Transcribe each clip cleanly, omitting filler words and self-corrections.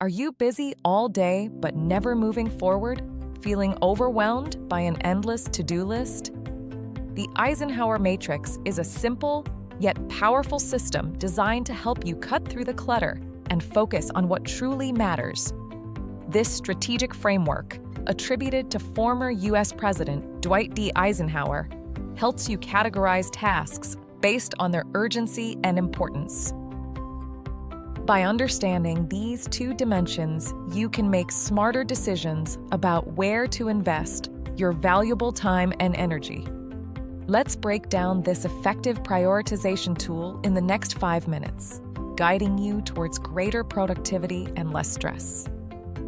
Are you busy all day but never moving forward? Feeling overwhelmed by an endless to-do list? The Eisenhower Matrix is a simple yet powerful system designed to help you cut through the clutter and focus on what truly matters. This strategic framework, attributed to former U.S. President Dwight D. Eisenhower, helps you categorize tasks based on their urgency and importance. By understanding these two dimensions, you can make smarter decisions about where to invest your valuable time and energy. Let's break down this effective prioritization tool in the next 5 minutes, guiding you towards greater productivity and less stress.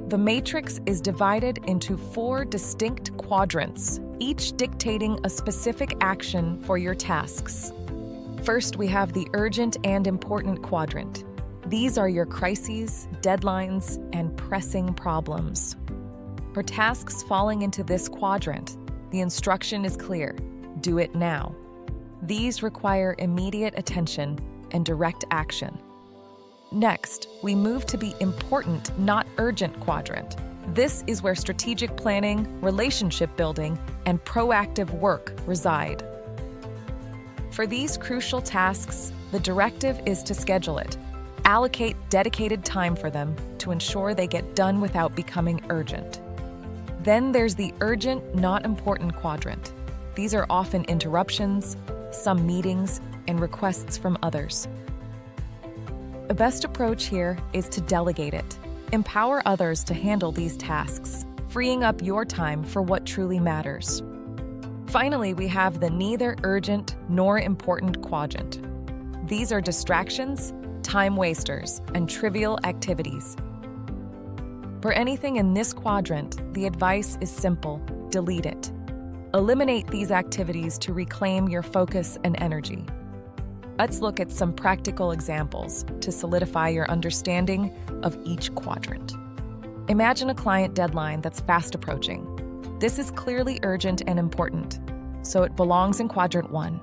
The matrix is divided into 4 distinct quadrants, each dictating a specific action for your tasks. First, we have the urgent and important quadrant. These are your crises, deadlines, and pressing problems. For tasks falling into this quadrant, the instruction is clear: do it now. These require immediate attention and direct action. Next, we move to the important, not urgent quadrant. This is where strategic planning, relationship building, and proactive work reside. For these crucial tasks, the directive is to schedule it. Allocate dedicated time for them to ensure they get done without becoming urgent. Then there's the urgent, not important quadrant. These are often interruptions, some meetings, and requests from others. The best approach here is to delegate it. Empower others to handle these tasks, freeing up your time for what truly matters. Finally, we have the neither urgent nor important quadrant. These are distractions, time wasters, and trivial activities. For anything in this quadrant, the advice is simple: delete it. Eliminate these activities to reclaim your focus and energy. Let's look at some practical examples to solidify your understanding of each quadrant. Imagine a client deadline that's fast approaching. This is clearly urgent and important, so it belongs in quadrant 1.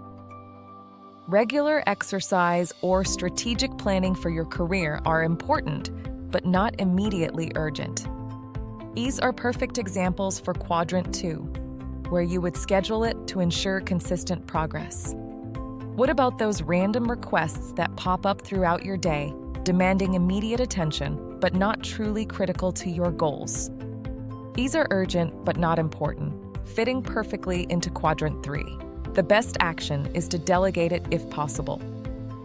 Regular exercise or strategic planning for your career are important, but not immediately urgent. These are perfect examples for quadrant 2, where you would schedule it to ensure consistent progress. What about those random requests that pop up throughout your day, demanding immediate attention, but not truly critical to your goals? These are urgent but not important, fitting perfectly into quadrant 3. The best action is to delegate it if possible.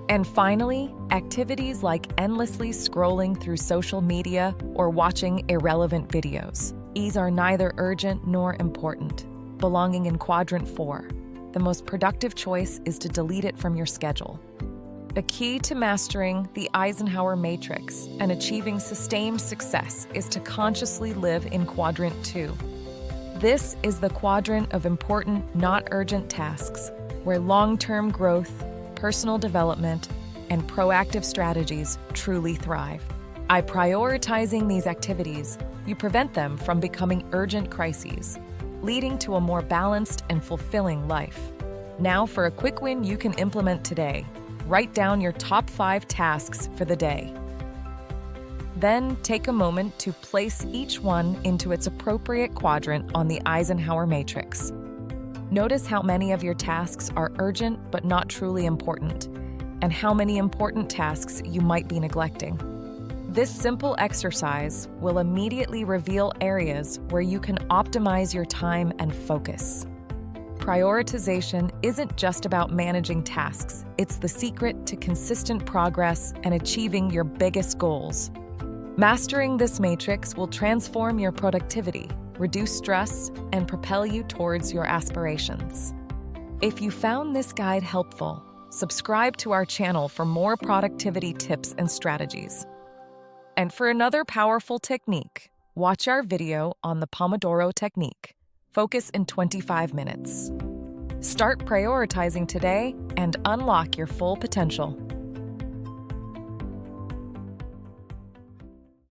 And finally, activities like endlessly scrolling through social media or watching irrelevant videos. These are neither urgent nor important, belonging in quadrant 4. The most productive choice is to delete it from your schedule. The key to mastering the Eisenhower Matrix and achieving sustained success is to consciously live in quadrant 2. This is the quadrant of important, not urgent tasks, where long-term growth, personal development, and proactive strategies truly thrive. By prioritizing these activities, you prevent them from becoming urgent crises, leading to a more balanced and fulfilling life. Now for a quick win you can implement today. Write down your top 5 tasks for the day. Then take a moment to place each one into its appropriate quadrant on the Eisenhower Matrix. Notice how many of your tasks are urgent but not truly important, and how many important tasks you might be neglecting. This simple exercise will immediately reveal areas where you can optimize your time and focus. Prioritization isn't just about managing tasks, it's the secret to consistent progress and achieving your biggest goals. Mastering this matrix will transform your productivity, reduce stress, and propel you towards your aspirations. If you found this guide helpful, subscribe to our channel for more productivity tips and strategies. And for another powerful technique, watch our video on the Pomodoro technique. Focus in 25 minutes. Start prioritizing today and unlock your full potential.